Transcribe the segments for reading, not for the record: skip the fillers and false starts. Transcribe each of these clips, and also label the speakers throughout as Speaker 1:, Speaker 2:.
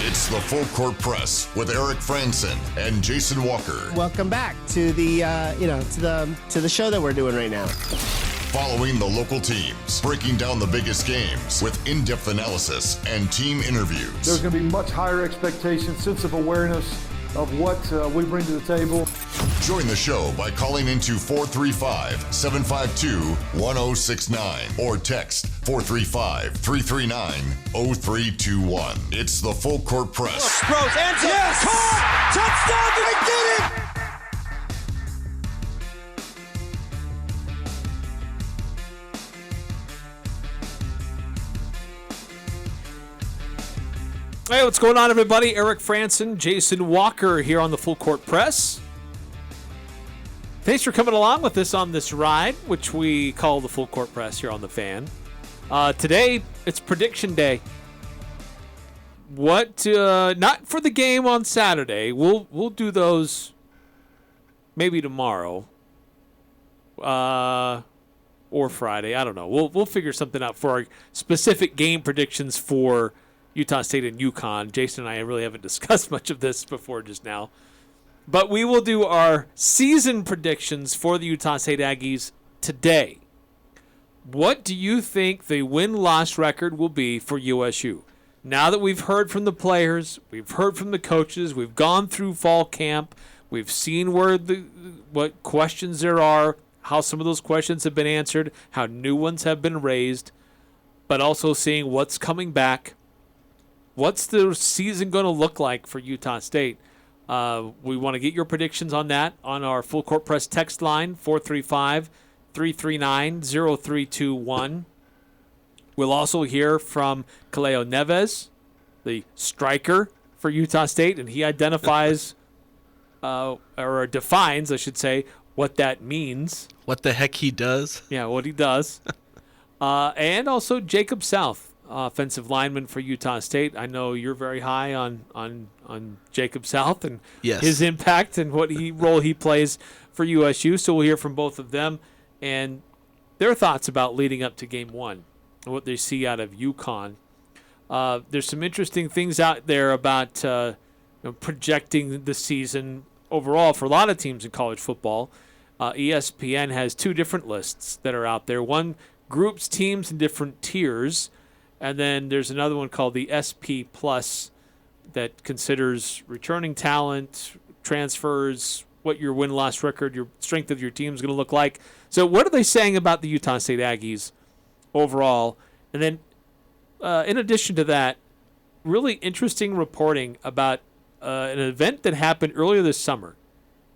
Speaker 1: It's the Full Court Press with Eric Franson and Jason Walker.
Speaker 2: Welcome back to the to the show that we're doing right now.
Speaker 1: Following the local teams, breaking down the biggest games with in-depth analysis and team interviews.
Speaker 3: There's going to be much higher expectations, sense of awareness of what we bring to the table.
Speaker 1: Join the show by calling into 435-752-1069 or text 435-339-0321. It's the Full Court Press.
Speaker 4: Throws, ends it, yes! Caught! Touchdown! They did it!
Speaker 5: Hey, what's going on, everybody? Eric Franson, Jason Walker here on the Full Court Press. Thanks for coming along with us on this ride, which we call the Full Court Press here on the Fan. Today, it's prediction day. Not for the game on Saturday. We'll do those maybe tomorrow or Friday. I don't know. We'll figure something out for our specific game predictions for Utah State and UConn. Jason and I really haven't discussed much of this before just now. But we will do our season predictions for the Utah State Aggies today. What do you think the win-loss record will be for USU? Now that we've heard from the players, we've heard from the coaches, we've gone through fall camp, we've seen what questions there are, how some of those questions have been answered, how new ones have been raised, but also seeing what's coming back. What's the season going to look like for Utah State? We want to get your predictions on that on our Full Court Press text line, 435-339-0321. We'll also hear from Kaleo Neves, the striker for Utah State, and he identifies or defines, I should say, what that means.
Speaker 6: What the heck he does?
Speaker 5: Yeah, what he does. And also Jacob South, offensive lineman for Utah State. I know you're very high on Jacob South and his impact and what role he plays for USU. So we'll hear from both of them and their thoughts about leading up to Game 1 and what they see out of UConn. There's some interesting things out there about projecting the season overall for a lot of teams in college football. ESPN has two different lists that are out there. One groups teams in different tiers, and then there's another one called the SP Plus that considers returning talent, transfers, what your win-loss record, your strength of your team is going to look like. So what are they saying about the Utah State Aggies overall? And then in addition to that, really interesting reporting about an event that happened earlier this summer.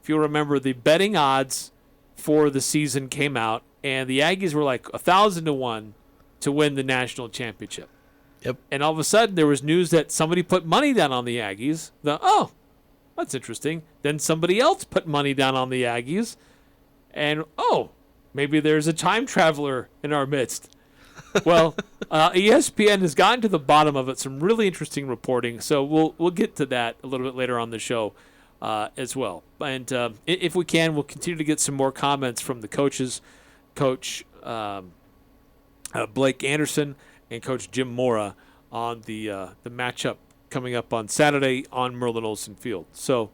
Speaker 5: If you'll remember, the betting odds for the season came out, and the Aggies were like 1,000-1 to win the national championship.
Speaker 6: Yep.
Speaker 5: And all of a sudden, there was news that somebody put money down on the Aggies. Oh, that's interesting. Then somebody else put money down on the Aggies. And, maybe there's a time traveler in our midst. Well, ESPN has gotten to the bottom of it. Some really interesting reporting. So we'll get to that a little bit later on the show as well. And if we can, we'll continue to get some more comments from the coaches, Coach Blake Anderson and Coach Jim Mora on the matchup coming up on Saturday on Merlin Olsen Field. So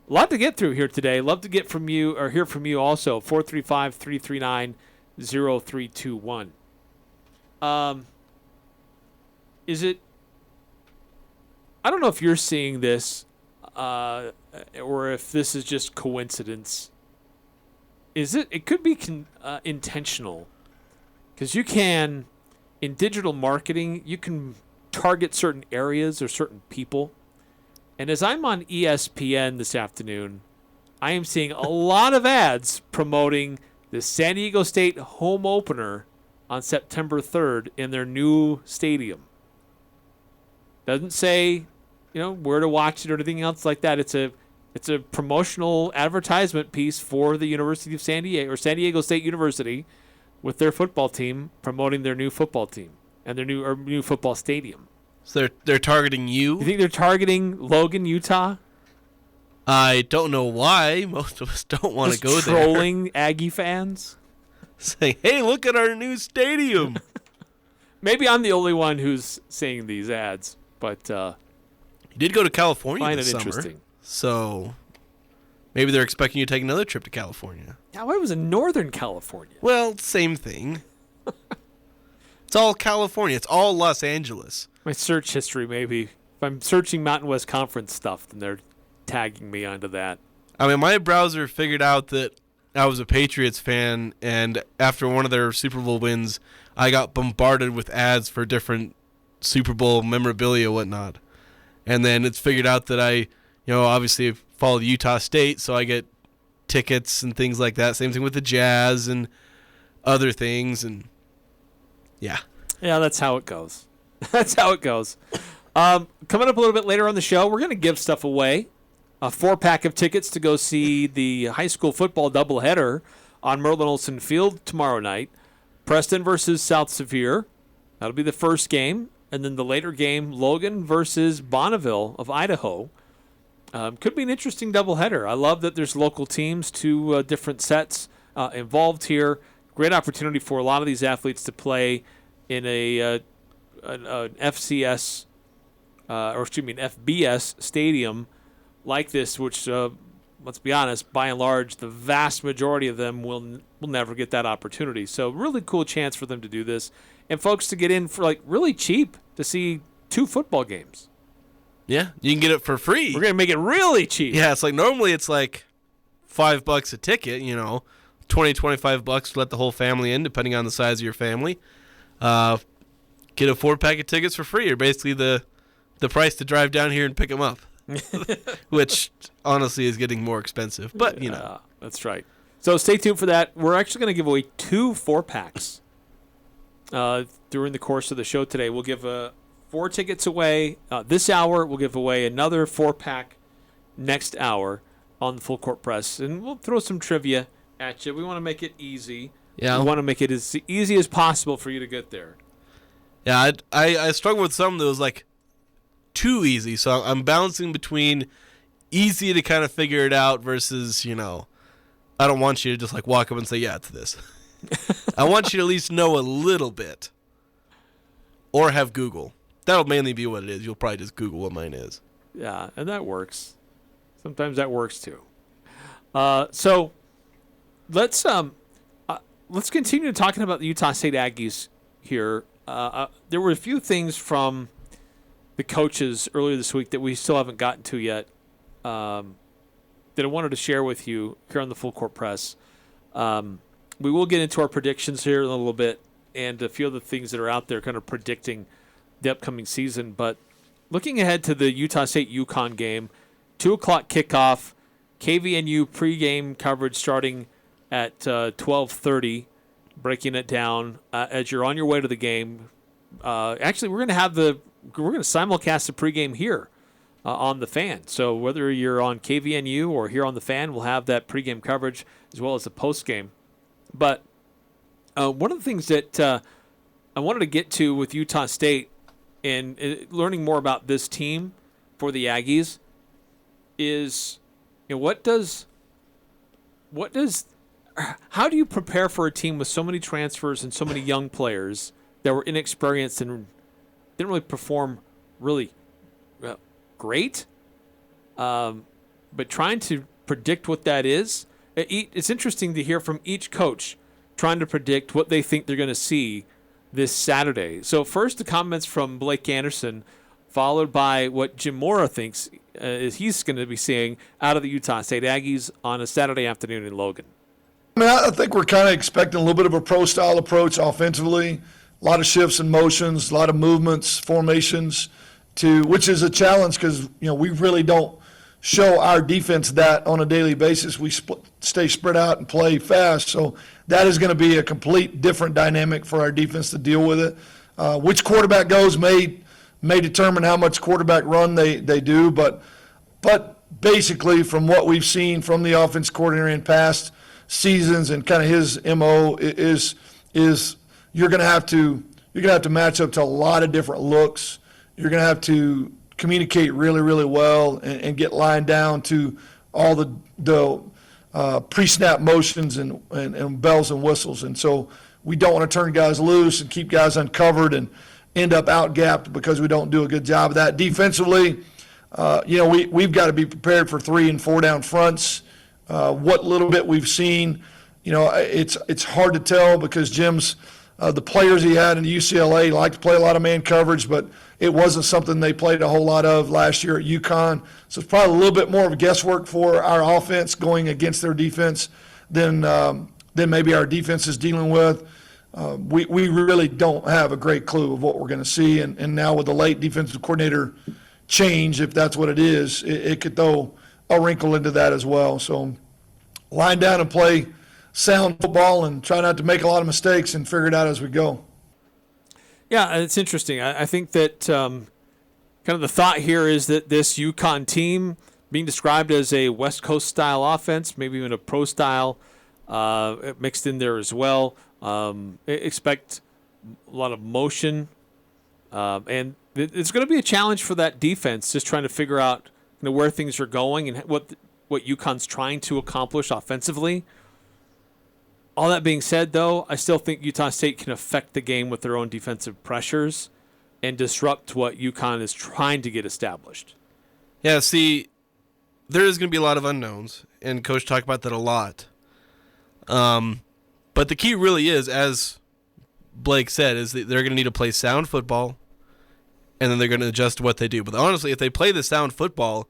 Speaker 5: a lot to get through here today. Love to get from you or hear from you also. 435-339-0321. Is it? I don't know if you're seeing this, or if this is just coincidence. It could be intentional, because you can, in digital marketing, you can target certain areas or certain people. And as I'm on ESPN this afternoon, I am seeing a lot of ads promoting the San Diego State home opener on September 3rd in their new stadium. Doesn't say, where to watch it or anything else like that. It's a promotional advertisement piece for the University of San Diego or San Diego State University with their football team promoting their new football team and their new football stadium.
Speaker 6: So they're targeting you?
Speaker 5: You think they're targeting Logan, Utah?
Speaker 6: I don't know why. Most of us don't want to go there.
Speaker 5: Trolling Aggie fans?
Speaker 6: Saying, hey, look at our new stadium.
Speaker 5: Maybe I'm the only one who's seeing these ads, but
Speaker 6: You did go to California
Speaker 5: find
Speaker 6: this
Speaker 5: it
Speaker 6: summer,
Speaker 5: interesting.
Speaker 6: So maybe they're expecting you to take another trip to California.
Speaker 5: Yeah, I was in Northern California.
Speaker 6: Well, same thing. It's all California. It's all Los Angeles.
Speaker 5: My search history, maybe. If I'm searching Mountain West Conference stuff, then they're tagging me onto that.
Speaker 6: I mean, my browser figured out that I was a Patriots fan, and after one of their Super Bowl wins, I got bombarded with ads for different Super Bowl memorabilia and whatnot. And then it's figured out that I, obviously followed Utah State, so I get tickets and things like that. Same thing with the Jazz and other things, and yeah.
Speaker 5: Yeah, that's how it goes. That's how it goes. Coming up a little bit later on the show, we're going to give stuff away. A 4-pack of tickets to go see the high school football doubleheader on Merlin Olsen Field tomorrow night. Preston versus South Sevier. That'll be the first game. And then the later game, Logan versus Bonneville of Idaho. Could be an interesting doubleheader. I love that there's local teams, 2 different sets involved here. Great opportunity for a lot of these athletes to play in an FCS, an FBS stadium like this, which, let's be honest, by and large, the vast majority of them will never get that opportunity. So really cool chance for them to do this. And folks to get in for really cheap to see 2 football games.
Speaker 6: Yeah, you can get it for free.
Speaker 5: We're going to make it really cheap.
Speaker 6: Yeah, it's normally it's $5 a ticket, $20, $25 to let the whole family in, depending on the size of your family. Get a 4-pack of tickets for free, or basically the price to drive down here and pick them up, which honestly is getting more expensive. But
Speaker 5: that's right. So stay tuned for that. We're actually going to give away 2 4-packs during the course of the show today. We'll give 4 tickets away this hour. We'll give away another 4-pack next hour on the Full Court Press, and we'll throw some trivia at you. We want to make it easy.
Speaker 6: Yeah,
Speaker 5: we want to make it as easy as possible for you to get there.
Speaker 6: Yeah, I struggle with some that was too easy, so I'm balancing between easy to kind of figure it out versus, I don't want you to just walk up and say, yeah, it's this. I want you to at least know a little bit, or have Google. That'll mainly be what it is. You'll probably just Google what mine is.
Speaker 5: Yeah, and that works. Sometimes that works too. So let's continue talking about the Utah State Aggies here. There were a few things from the coaches earlier this week that we still haven't gotten to yet that I wanted to share with you here on the Full Court Press. We will get into our predictions here in a little bit and a few of the things that are out there kind of predicting the upcoming season. But looking ahead to the Utah State UConn game, 2 o'clock kickoff, KVNU pregame coverage starting at 12:30, breaking it down as you're on your way to the game. Actually, we're going to simulcast the pregame here on the Fan. So whether you're on KVNU or here on the Fan, we'll have that pregame coverage as well as the postgame. But one of the things that I wanted to get to with Utah State and learning more about this team for the Aggies is, how do you prepare for a team with so many transfers and so many young players that were inexperienced and didn't really perform really great? But trying to predict what that is, it's interesting to hear from each coach trying to predict what they think they're going to see this Saturday. So first, the comments from Blake Anderson, followed by what Jim Mora thinks he's going to be seeing out of the Utah State Aggies on a Saturday afternoon in Logan.
Speaker 7: I think we're kind of expecting a little bit of a pro-style approach offensively, a lot of shifts and motions, a lot of movements, formations, which is a challenge because we really don't show our defense that on a daily basis. We stay spread out and play fast, so that is going to be a complete different dynamic for our defense to deal with it. Which quarterback goes may determine how much quarterback run they do, but basically from what we've seen from the offense coordinator in past seasons and kind of his MO is you're going to have to match up to a lot of different looks. You're going to have to communicate really, really well and get lined down to all the pre-snap motions and bells and whistles. And so we don't want to turn guys loose and keep guys uncovered and end up out-gapped because we don't do a good job of that. Defensively, we've got to be prepared for 3 and 4 down fronts. What little bit we've seen, it's hard to tell because Jim's the players he had in UCLA like to play a lot of man coverage, but it wasn't something they played a whole lot of last year at UConn. So it's probably a little bit more of a guesswork for our offense going against their defense than maybe our defense is dealing with. We really don't have a great clue of what we're going to see. And now with the late defensive coordinator change, if that's what it is, it could throw a wrinkle into that as well. So line down and play sound football and try not to make a lot of mistakes and figure it out as we go.
Speaker 5: Yeah, it's interesting. I think that kind of the thought here is that this UConn team being described as a West Coast style offense, maybe even a pro style mixed in there as well. Expect a lot of motion, and it's going to be a challenge for that defense, just trying to figure out where things are going and what UConn's trying to accomplish offensively. All that being said, though, I still think Utah State can affect the game with their own defensive pressures and disrupt what UConn is trying to get established.
Speaker 6: Yeah, see, there is going to be a lot of unknowns, and Coach talked about that a lot. But the key really is, as Blake said, is that they're going to need to play sound football, and then they're going to adjust to what they do. But honestly, if they play the sound football,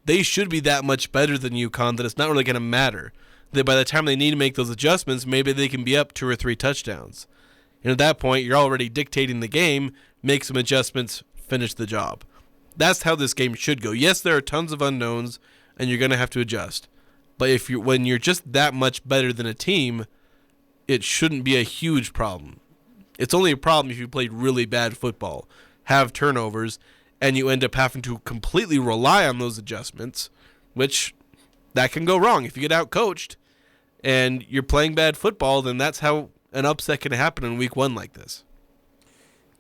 Speaker 6: they should be that much better than UConn that it's not really going to matter. That by the time they need to make those adjustments, maybe they can be up 2 or 3 touchdowns. And at that point, you're already dictating the game, make some adjustments, finish the job. That's how this game should go. Yes, there are tons of unknowns, and you're going to have to adjust. But when you're just that much better than a team, it shouldn't be a huge problem. It's only a problem if you played really bad football, have turnovers, and you end up having to completely rely on those adjustments, which that can go wrong. If you get out-coached and you're playing bad football, then that's how an upset can happen in week 1 like this.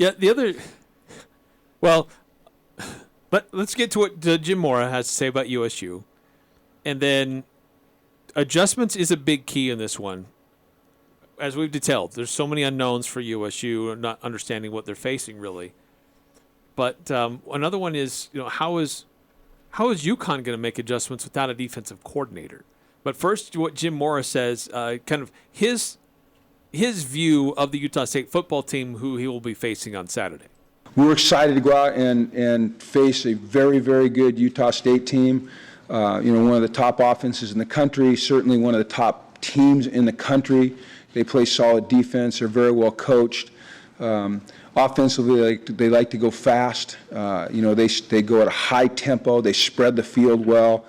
Speaker 5: Yeah, but let's get to what Jim Mora has to say about USU. And then adjustments is a big key in this one. As we've detailed, there's so many unknowns for USU, not understanding what they're facing really. But another one is, how is UConn going to make adjustments without a defensive coordinator? But first, what Jim Mora says, kind of his view of the Utah State football team, who he will be facing on Saturday.
Speaker 8: We're excited to go out and face a very, very good Utah State team. One of the top offenses in the country, certainly one of the top teams in the country. They play solid defense. They're very well coached. Offensively, they like to go fast. They go at a high tempo. They spread the field well.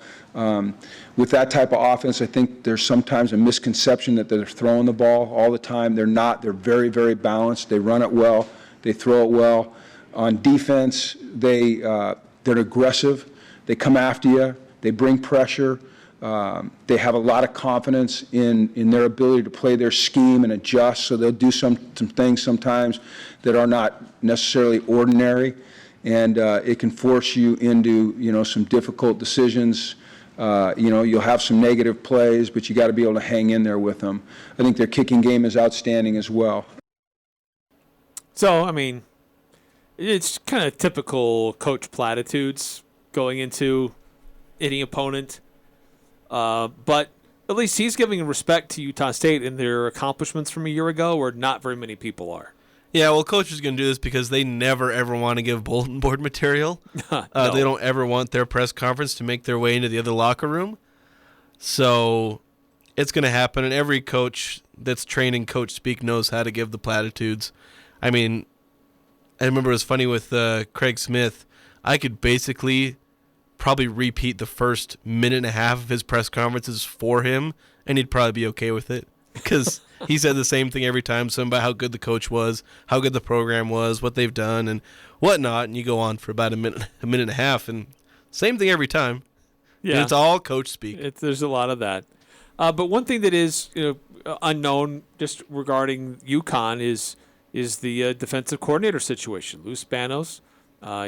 Speaker 8: With that type of offense, I think there's sometimes a misconception that they're throwing the ball all the time. They're not. They're very, very balanced. They run it well. They throw it well. On defense, they're aggressive. They come after you. They bring pressure. They have a lot of confidence in their ability to play their scheme and adjust, so they'll do some things sometimes that are not necessarily ordinary, and it can force you into some difficult decisions. You'll have some negative plays, but you got to be able to hang in there with them. I think their kicking game is outstanding as well.
Speaker 5: So, it's kind of typical coach platitudes going into any opponent. But at least he's giving respect to Utah State and their accomplishments from a year ago, where not very many people are.
Speaker 6: Yeah, well, Coach is going to do this because they never, ever want to give bulletin board material.
Speaker 5: No.
Speaker 6: They don't ever want their press conference to make their way into the other locker room. So it's going to happen, and every coach that's trained in coach speak knows how to give the platitudes. I remember it was funny with Craig Smith. I could basically probably repeat the first minute and a half of his press conferences for him, and he'd probably be okay with it because he said the same thing every time, something about how good the coach was, how good the program was, what they've done, and whatnot, and you go on for about a minute and a half, and same thing every time. Yeah, and it's all coach speak.
Speaker 5: There's a lot of that. But one thing that is unknown just regarding UConn is the defensive coordinator situation. Lou Spanos,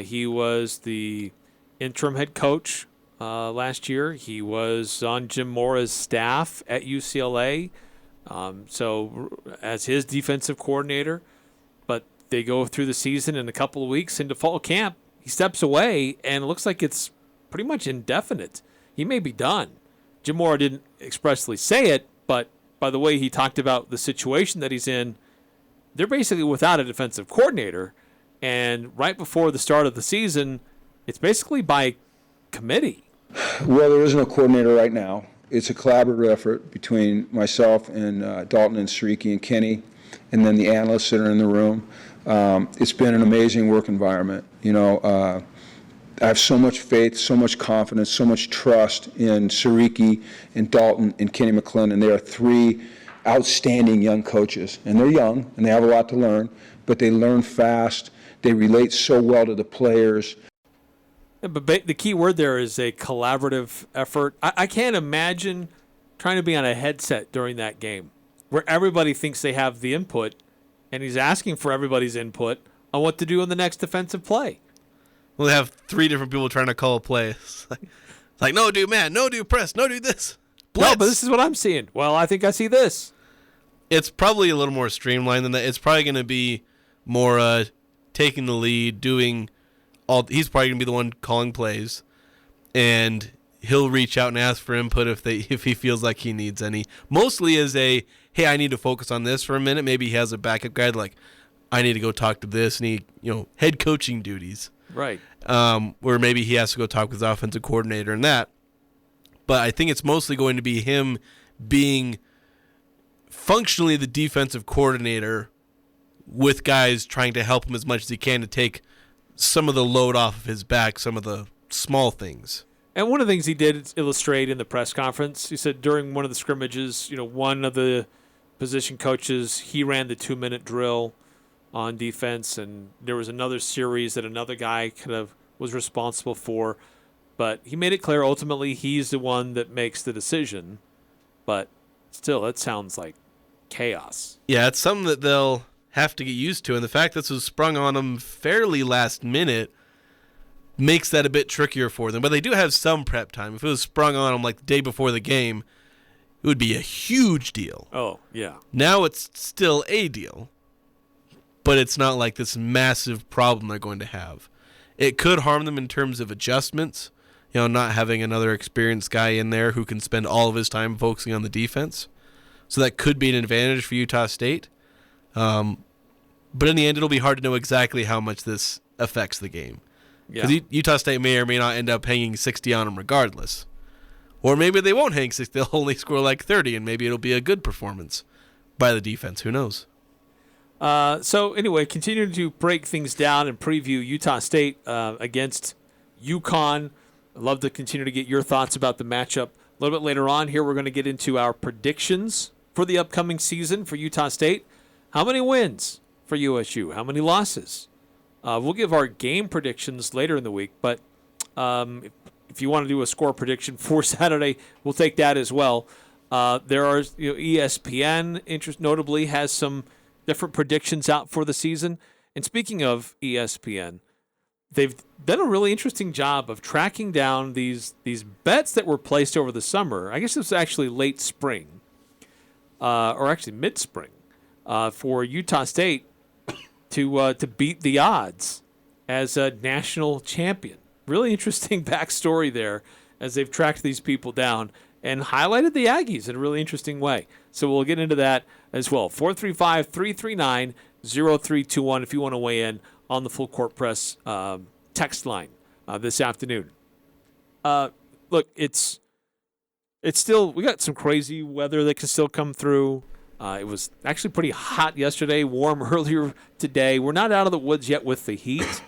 Speaker 5: he was the interim head coach last year. He was on Jim Mora's staff at UCLA, so as his defensive coordinator. But they go through the season in a couple of weeks into fall camp. He steps away, and it looks like it's pretty much indefinite. He may be done. Jim Mora didn't expressly say it, but by the way he talked about the situation that he's in, they're basically without a defensive coordinator. And right before the start of the season, it's basically by committee.
Speaker 8: Well, there is no coordinator right now. It's a collaborative effort between myself and Dalton and Siriki and Kenny, and then the analysts that are in the room. It's been an amazing work environment. I have so much faith, so much confidence, so much trust in Siriki and Dalton and Kenny McClendon. They are three outstanding young coaches, and they're young and they have a lot to learn, but they learn fast. They relate so well to the players.
Speaker 5: But the key word there is a collaborative effort. I can't imagine trying to be on a headset during that game where everybody thinks they have the input, and he's asking for everybody's input on what to do in the next defensive play.
Speaker 6: Well, they have three different people trying to call a play. It's like, no, do man, no, do press, no, do this. Blitz.
Speaker 5: No, but this is what I'm seeing. Well, I think I see this.
Speaker 6: It's probably a little more streamlined than that. It's probably going to be more taking the lead, doing all. He's probably going to be the one calling plays, and he'll reach out and ask for input if he feels like he needs any. Mostly as a, hey, I need to focus on this for a minute. Maybe he has a backup guy like, I need to go talk to this, and head coaching duties.
Speaker 5: Right.
Speaker 6: Where maybe he has to go talk with his offensive coordinator and that. But I think it's mostly going to be him being functionally the defensive coordinator with guys trying to help him as much as he can to take some of the load off of his back, some of the small things.
Speaker 5: And one of the things he did illustrate in the press conference, he said during one of the scrimmages, one of the position coaches, he ran the 2-minute drill on defense, and there was another series that another guy kind of was responsible for. But he made it clear ultimately he's the one that makes the decision. But still, it sounds like chaos.
Speaker 6: Yeah, it's something that they'll have to get used to. And the fact this was sprung on them fairly last minute makes that a bit trickier for them. But they do have some prep time. If it was sprung on them like the day before the game, it would be a huge deal.
Speaker 5: Oh, yeah.
Speaker 6: Now it's still a deal. But it's not like this massive problem they're going to have. It could harm them in terms of adjustments, not having another experienced guy in there who can spend all of his time focusing on the defense. So that could be an advantage for Utah State. But in the end, it'll be hard to know exactly how much this affects the game. Because Utah State may or may not end up hanging 60 on them regardless. Or maybe they won't hang 60. They'll only score like 30, and maybe it'll be a good performance by the defense. Who knows?
Speaker 5: So anyway, continuing to break things down and preview Utah State against UConn. I'd love to continue to get your thoughts about the matchup. A little bit later on here, we're going to get into our predictions for the upcoming season for Utah State. How many wins for USU? How many losses? We'll give our game predictions later in the week, but if you want to do a score prediction for Saturday, we'll take that as well. There are ESPN, notably, has some different predictions out for the season. And speaking of ESPN, they've done a really interesting job of tracking down these bets that were placed over the summer. I guess it was actually late spring, or actually mid-spring, for Utah State to beat the odds as a national champion. Really interesting backstory there as they've tracked these people down and highlighted the Aggies in a really interesting way. So we'll get into that as well. 435-339-0321 if you want to weigh in on the Full Court Press text line this afternoon. Look, it's still, we got some crazy weather that can still come through. It was actually pretty hot yesterday, warm earlier today. We're not out of the woods yet with the heat,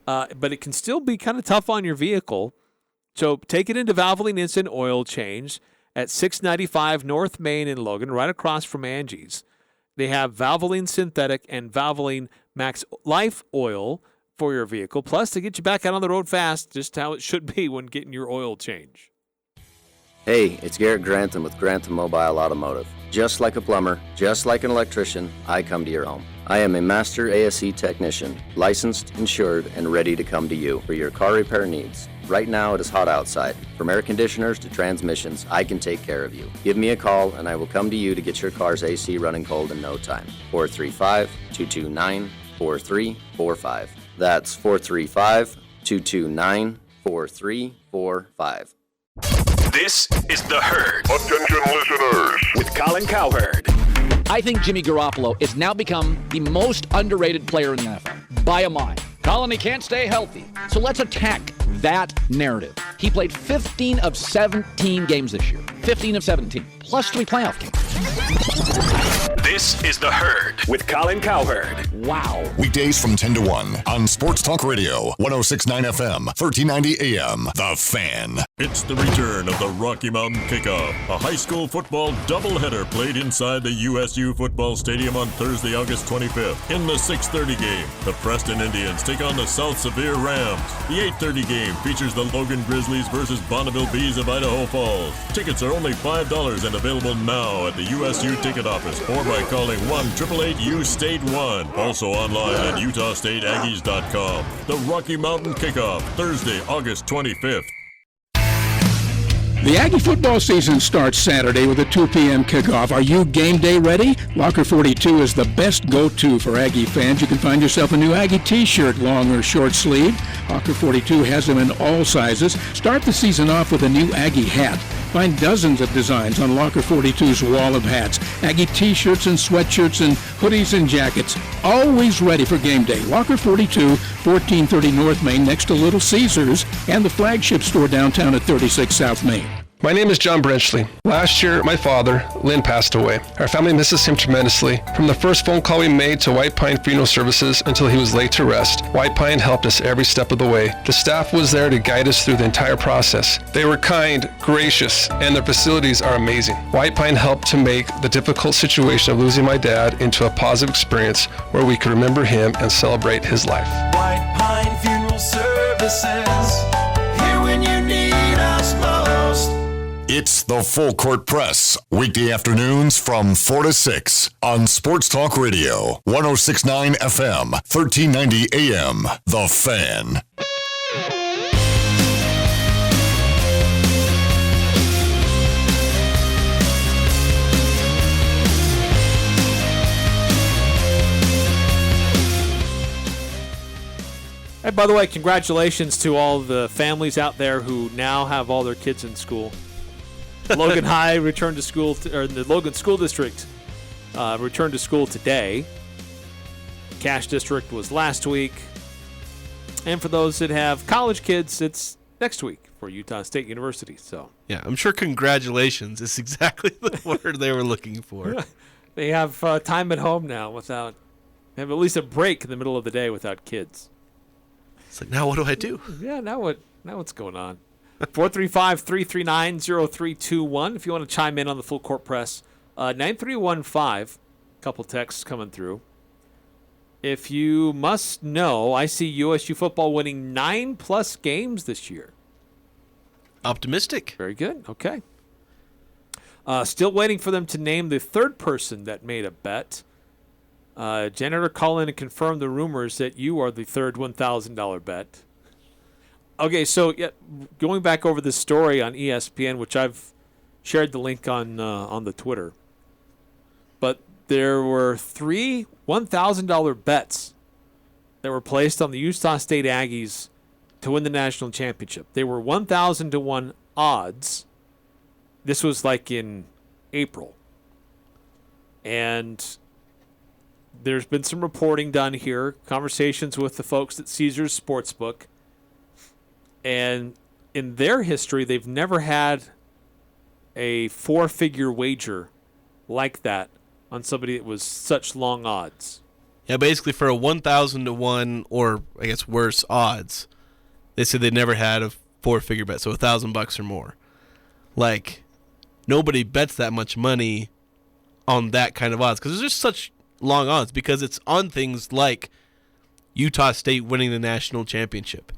Speaker 5: but it can still be kind of tough on your vehicle. So take it into Valvoline Instant Oil Change at 695 North Main in Logan, right across from Angie's. They have Valvoline Synthetic and Valvoline Max Life Oil for your vehicle, plus to get you back out on the road fast, just how it should be when getting your oil change.
Speaker 9: Hey, it's Garrett Grantham with Grantham Mobile Automotive. Just like a plumber, just like an electrician, I come to your home. I am a master ASE technician, licensed, insured, and ready to come to you for your car repair needs. Right now it is hot outside. From air conditioners to transmissions, I can take care of you. Give me a call and I will come to you to get your car's AC running cold in no time. 435-229-4345. That's 435-229-4345. 4345.
Speaker 10: This is The Herd.
Speaker 1: Attention listeners.
Speaker 10: With Colin Cowherd.
Speaker 11: I think Jimmy Garoppolo has now become the most underrated player in the NFL by a mile. Colin, he can't stay healthy. So let's attack that narrative. He played 15 of 17 games this year. 15 of 17, plus 3 playoff games.
Speaker 10: This is The Herd with Colin Cowherd.
Speaker 11: Wow.
Speaker 1: Weekdays from 10 to 1 on Sports Talk Radio, 106.9 FM, 1390 AM. The Fan.
Speaker 12: It's the return of the Rocky Mountain Kickoff, a high school football doubleheader played inside the USU football stadium on Thursday, August 25th. In the 6:30 game, the Preston Indians take on the South Sevier Rams. The 8:30 game features the Logan Grizzlies versus Bonneville Bees of Idaho Falls. Tickets are only $5 and available now at the USU ticket office or by calling 1-888-U-STATE-1. Also online at UtahStateAggies.com. The Rocky Mountain Kickoff, Thursday, August 25th.
Speaker 13: The Aggie football season starts Saturday with a 2 p.m. kickoff. Are you game day ready? Locker 42 is the best go-to for Aggie fans. You can find yourself a new Aggie t-shirt, long or short sleeve. Locker 42 has them in all sizes. Start the season off with a new Aggie hat. Find dozens of designs on Locker 42's wall of hats. Aggie t-shirts and sweatshirts and hoodies and jackets. Always ready for game day. Locker 42, 1430 North Main, next to Little Caesars, and the flagship store downtown at 36 South Main.
Speaker 14: My name is John Brenchley. Last year, my father, Lynn, passed away. Our family misses him tremendously. From the first phone call we made to White Pine Funeral Services until he was laid to rest, White Pine helped us every step of the way. The staff was there to guide us through the entire process. They were kind, gracious, and their facilities are amazing. White Pine helped to make the difficult situation of losing my dad into a positive experience where we could remember him and celebrate his life.
Speaker 4: White Pine Funeral Services, here when you need us most.
Speaker 1: It's the Full Court Press, weekday afternoons from 4 to 6 on Sports Talk Radio, 106.9 FM, 1390 AM. The Fan.
Speaker 5: Hey, by the way, congratulations to all the families out there who now have all their kids in school. Logan High returned to school, or the Logan School District returned to school today. Cash District was last week. And for those that have college kids, it's next week for Utah State University. So
Speaker 6: yeah, I'm sure congratulations is exactly the word they were looking for.
Speaker 5: They have time at home now without, they have at least a break in the middle of the day without kids.
Speaker 6: It's like, now what do I do?
Speaker 5: Yeah, now what's going on? 435-339-0321 if you want to chime in on the Full Court Press. 9315, couple texts coming through. If you must know, I see USU football winning 9+ games this year.
Speaker 6: Optimistic.
Speaker 5: Very good. Okay. Still waiting for them to name the third person that made a bet. Janitor, call in and confirm the rumors that you are the third $1,000 bet. Okay, so yeah, going back over this story on ESPN, which I've shared the link on the Twitter, but there were 3 $1,000 bets that were placed on the Utah State Aggies to win the national championship. They were 1,000 to 1 odds. This was like in April. And there's been some reporting done here, conversations with the folks at Caesars Sportsbook. And in their history, they've never had a 4-figure wager like that on somebody that was such long odds.
Speaker 6: Yeah, basically for a 1,000 to 1, or I guess worse odds, they said they never had a 4-figure bet, so $1,000 or more. Like, nobody bets that much money on that kind of odds because there's just such long odds because it's on things like Utah State winning the national championship.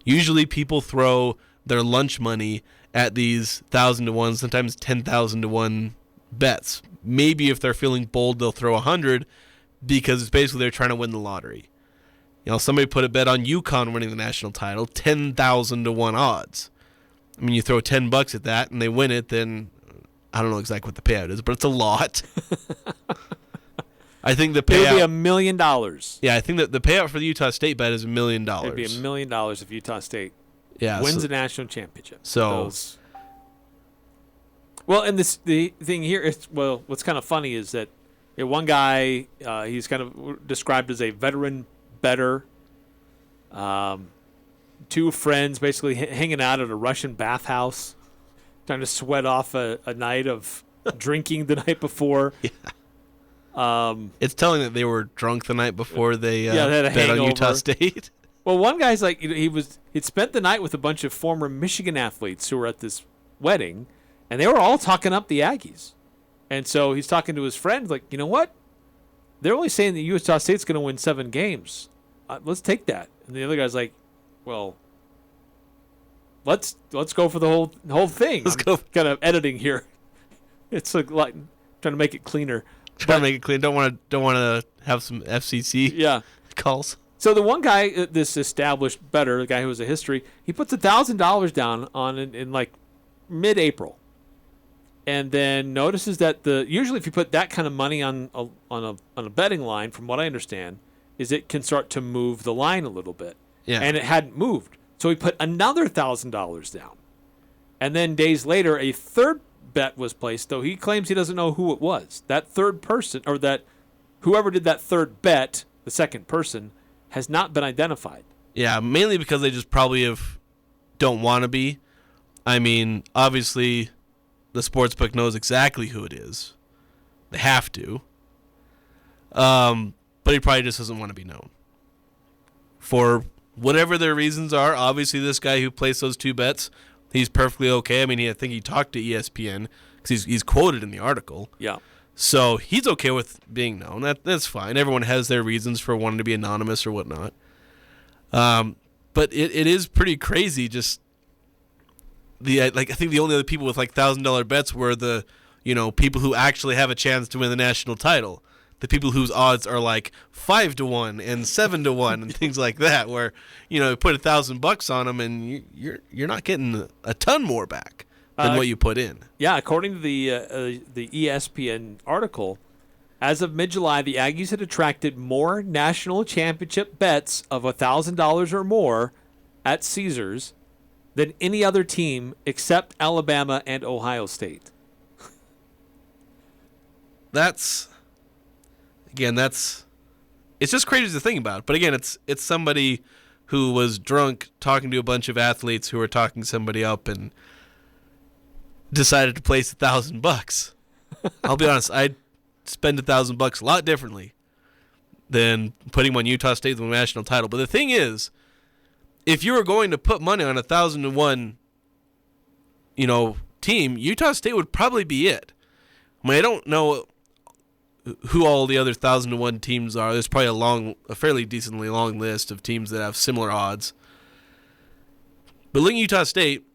Speaker 6: Usually people throw their lunch money at these 1,000 to 1, sometimes 10,000 to 1 bets. Maybe if they're feeling bold, they'll throw 100 because it's basically they're trying to win the lottery. You know, somebody put a bet on UConn winning the national title, 10,000 to 1 odds. I mean, you throw $10 at that and they win it, then I don't know exactly what the payout is, but it's a lot. I think the payout
Speaker 5: It'll be $1 million.
Speaker 6: Yeah, I think that the payout for the Utah State bet is $1 million.
Speaker 5: It'd be $1 million if Utah State wins a national championship.
Speaker 6: So,
Speaker 5: and the thing here is, what's kind of funny is that one guy, he's kind of described as a veteran bettor. Two friends basically hanging out at a Russian bathhouse, trying to sweat off a night of drinking the night before.
Speaker 6: Yeah. It's telling that they were drunk the night before they
Speaker 5: had a
Speaker 6: bet
Speaker 5: hangover.
Speaker 6: on Utah State.
Speaker 5: Well, one guy's like, he'd spent the night with a bunch of former Michigan athletes who were at this wedding, and they were all talking up the Aggies. And so he's talking to his friend, like, you know what? They're only saying that Utah State's going to win 7 games. Let's take that. And the other guy's like, well, let's go for the whole thing.
Speaker 6: Let's go.
Speaker 5: Kind of editing here. It's like trying to make it cleaner.
Speaker 6: Trying to make it clean. Don't want to have some FCC calls.
Speaker 5: So the one guy, this established bettor, the guy who has a history, he puts $1,000 down on in like mid-April, and then notices that usually if you put that kind of money on a betting line, from what I understand, is it can start to move the line a little bit.
Speaker 6: Yeah.
Speaker 5: And it hadn't moved, so he put another $1,000 down, and then days later a third bet was placed. Though he claims he doesn't know who it was. That third person, or that whoever did that third bet, the second person, has not been identified.
Speaker 6: Yeah, mainly because they just probably don't want to be. I mean, obviously, the sportsbook knows exactly who it is. They have to. But he probably just doesn't want to be known. For whatever their reasons are, obviously this guy who placed those 2 bets, he's perfectly okay. I mean, I think he talked to ESPN because he's quoted in the article.
Speaker 5: Yeah.
Speaker 6: So he's okay with being known. That's fine. Everyone has their reasons for wanting to be anonymous or whatnot. But it is pretty crazy. Just I think the only other people with like $1,000 bets were the people who actually have a chance to win the national title. The people whose odds are like 5-1 and 7-1 and things like that, where you put $1,000 on them and you're not getting a ton more back than what you put in.
Speaker 5: Yeah, according to the ESPN article, as of mid-July, the Aggies had attracted more national championship bets of $1,000 or more at Caesars than any other team except Alabama and Ohio State.
Speaker 6: It's just crazy to think about. But again, it's somebody who was drunk talking to a bunch of athletes who were talking somebody up and decided to place $1,000. I'll be honest, I'd spend $1,000 a lot differently than putting on Utah State to win the national title. But the thing is, if you were going to put money on 1,001, team, Utah State would probably be it. I mean, I don't know who all the other 1,001 teams are. There's probably a fairly decently long list of teams that have similar odds. But looking at Utah State,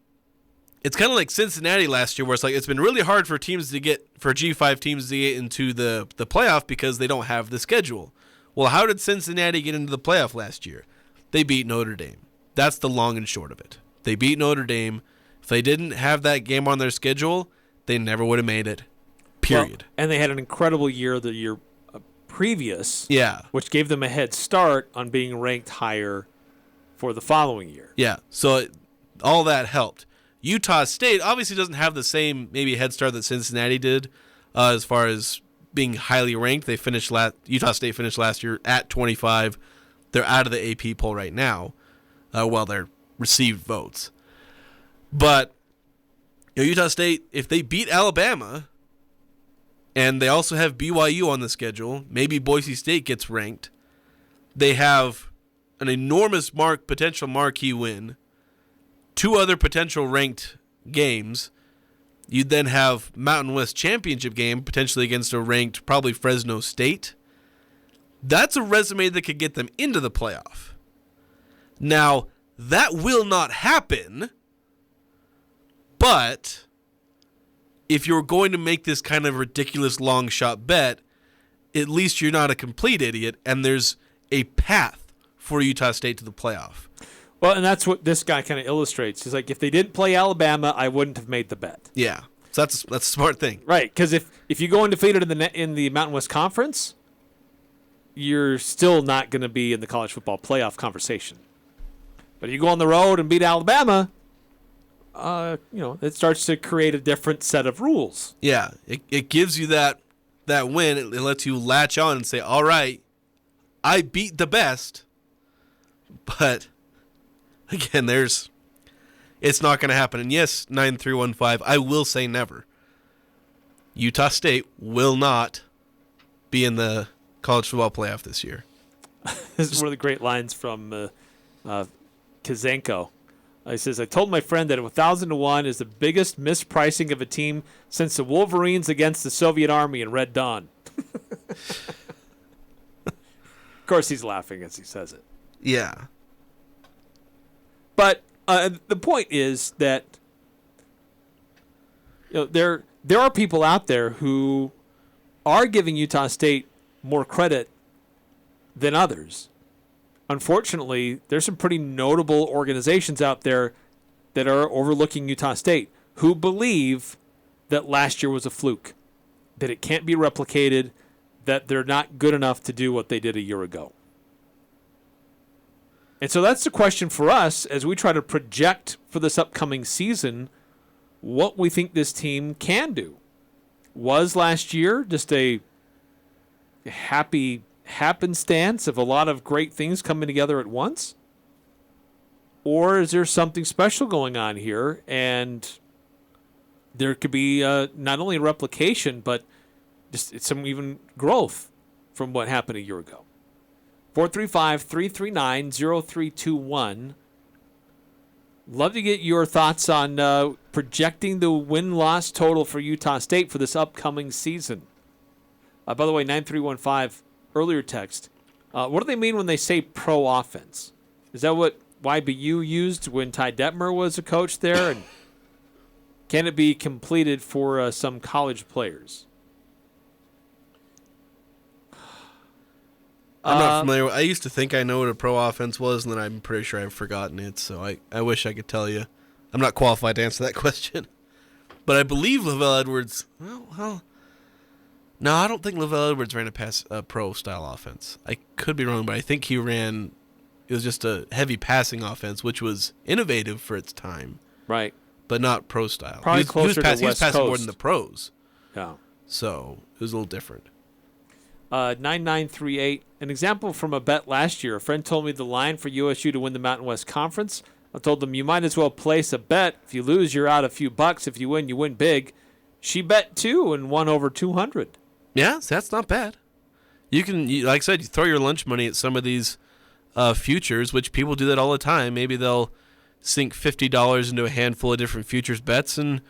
Speaker 6: it's kind of like Cincinnati last year, where it's been really hard for G5 teams to get into the playoff because they don't have the schedule. Well, how did Cincinnati get into the playoff last year? They beat Notre Dame. That's the long and short of it. They beat Notre Dame. If they didn't have that game on their schedule, they never would have made it. Period.
Speaker 5: Well, and they had an incredible year the year previous.
Speaker 6: Yeah.
Speaker 5: Which gave them a head start on being ranked higher for the following year.
Speaker 6: Yeah. So all that helped. Utah State obviously doesn't have the same maybe head start that Cincinnati did as far as being highly ranked. Utah State finished last year at 25. They're out of the AP poll right now. They're received votes. But Utah State, if they beat Alabama, and they also have BYU on the schedule, maybe Boise State gets ranked, they have an enormous potential marquee win, 2 other potential ranked games. You'd then have Mountain West Championship game, potentially against a ranked, probably Fresno State. That's a resume that could get them into the playoff. Now, that will not happen, but if you're going to make this kind of ridiculous long shot bet, at least you're not a complete idiot, and there's a path for Utah State to the playoff.
Speaker 5: Well, and that's what this guy kind of illustrates. He's like, if they didn't play Alabama, I wouldn't have made the bet.
Speaker 6: Yeah, so that's a smart thing,
Speaker 5: right? Because if you go undefeated in the Mountain West Conference, you're still not going to be in the college football playoff conversation. But you go on the road and beat Alabama, it starts to create a different set of rules.
Speaker 6: Yeah, it gives you that win. It lets you latch on and say, all right, I beat the best. But, again, it's not going to happen. And yes, 9315, I will say never. Utah State will not be in the college football playoff this year.
Speaker 5: This is one of the great lines from Kazenko. He says, I told my friend that 1,000-1 is the biggest mispricing of a team since the Wolverines against the Soviet Army in Red Dawn. Of course, he's laughing as he says it.
Speaker 6: Yeah.
Speaker 5: But the point is that there are people out there who are giving Utah State more credit than others. Unfortunately, there's some pretty notable organizations out there that are overlooking Utah State who believe that last year was a fluke, that it can't be replicated, that they're not good enough to do what they did a year ago. And so that's the question for us as we try to project for this upcoming season what we think this team can do. Was last year just a happy happenstance of a lot of great things coming together at once? Or is there something special going on here, and there could be not only replication, but just some even growth from what happened a year ago? 435-339-0321. Love to get your thoughts on projecting the win-loss total for Utah State for this upcoming season. By the way, 9315, earlier text. What do they mean when they say pro offense? Is that what YBU used when Ty Detmer was a coach there? And can it be completed for some college players?
Speaker 6: I'm not familiar. I used to think I know what a pro offense was, and then I'm pretty sure I've forgotten it, so I wish I could tell you. I'm not qualified to answer that question. But I believe Lavelle Edwards, well, no, I don't think Lavelle Edwards ran a pro-style offense. I could be wrong, but I think it was just a heavy passing offense, which was innovative for its time.
Speaker 5: Right.
Speaker 6: But not pro-style.
Speaker 5: Probably closer to West
Speaker 6: He was passing
Speaker 5: Coast.
Speaker 6: more than the pros.
Speaker 5: Yeah.
Speaker 6: So it was a little different.
Speaker 5: 9938. An example from a bet last year. A friend told me the line for USU to win the Mountain West Conference. I told them you might as well place a bet. If you lose, you're out a few bucks. If you win big. She bet 2 and won over 200.
Speaker 6: Yeah, that's not bad. You can, like I said, you throw your lunch money at some of these futures, which people do that all the time. Maybe they'll sink $50 into a handful of different futures bets, and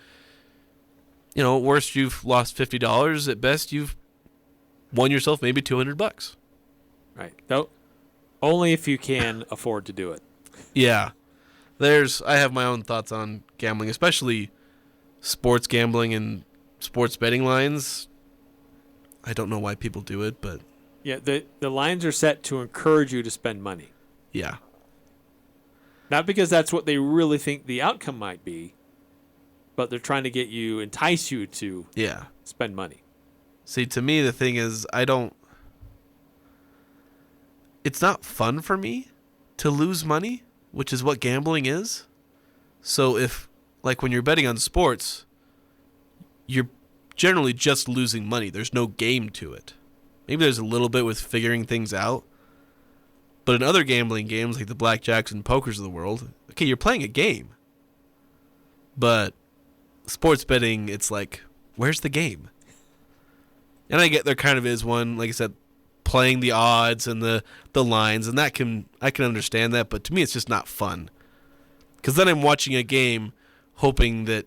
Speaker 6: at worst you've lost $50. At best you've won yourself maybe $200.
Speaker 5: Right. Nope. Only if you can afford to do it.
Speaker 6: Yeah. I have my own thoughts on gambling, especially sports gambling and sports betting lines. I don't know why people do it, but
Speaker 5: yeah, the lines are set to encourage you to spend money.
Speaker 6: Yeah.
Speaker 5: Not because that's what they really think the outcome might be, but they're trying to entice you to spend money.
Speaker 6: See, to me, the thing is, it's not fun for me to lose money, which is what gambling is. So when you're betting on sports, you're generally just losing money. There's no game to it. Maybe there's a little bit with figuring things out. But in other gambling games, like the blackjacks and pokers of the world, okay, you're playing a game. But sports betting, it's like, where's the game? And I get there kind of is one, like I said, playing the odds and the lines, and I can understand that, but to me it's just not fun. Because then I'm watching a game hoping that,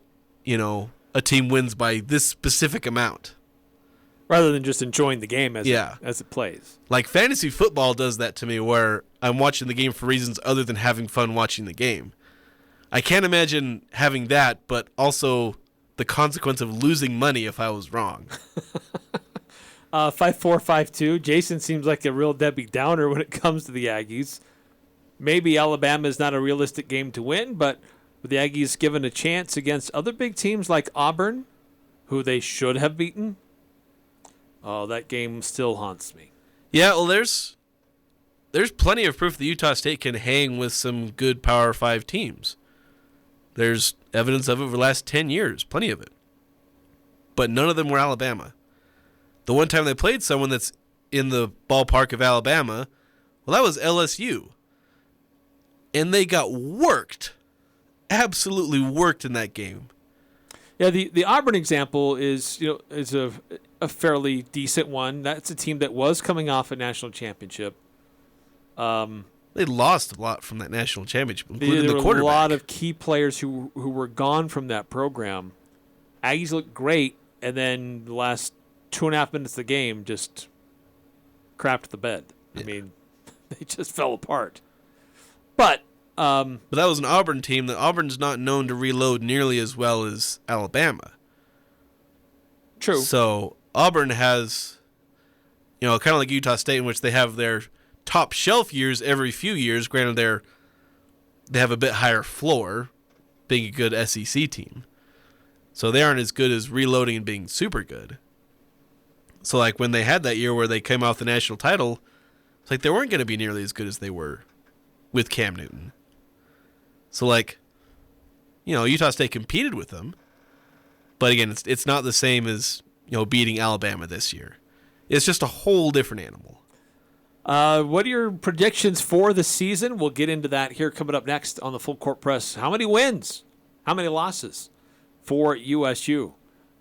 Speaker 6: a team wins by this specific amount.
Speaker 5: Rather than just enjoying the game as it plays.
Speaker 6: Like fantasy football does that to me, where I'm watching the game for reasons other than having fun watching the game. I can't imagine having that, but also the consequence of losing money if I was wrong.
Speaker 5: 5452. Jason seems like a real Debbie Downer when it comes to the Aggies. Maybe Alabama is not a realistic game to win, but with the Aggies given a chance against other big teams like Auburn, who they should have beaten, that game still haunts me.
Speaker 6: Yeah, well, there's there's plenty of proof that Utah State can hang with some good Power 5 teams. There's evidence of it over the last 10 years, plenty of it. But none of them were Alabama. The one time they played someone that's in the ballpark of Alabama, well, that was LSU. And they got worked. Absolutely worked in that game.
Speaker 5: Yeah, the Auburn example is a fairly decent one. That's a team that was coming off a national championship.
Speaker 6: They lost a lot from that national championship, including
Speaker 5: there
Speaker 6: the
Speaker 5: were
Speaker 6: quarterback.
Speaker 5: a lot of key players who were gone from that program. Aggies looked great, and then the last 2.5 minutes of the game just crapped the bed. Yeah. I mean, they just fell apart. But that
Speaker 6: was an Auburn team that Auburn's not known to reload nearly as well as Alabama.
Speaker 5: True.
Speaker 6: So Auburn has, kind of like Utah State, in which they have their top shelf years every few years. Granted, they have a bit higher floor, being a good SEC team. So they aren't as good as reloading and being super good. So like when they had that year where they came off the national title, it's like they weren't going to be nearly as good as they were with Cam Newton. So like, Utah State competed with them, but again, it's not the same as beating Alabama this year. It's just a whole different animal.
Speaker 5: What are your predictions for the season? We'll get into that here coming up next on the Full Court Press. How many wins? How many losses for USU?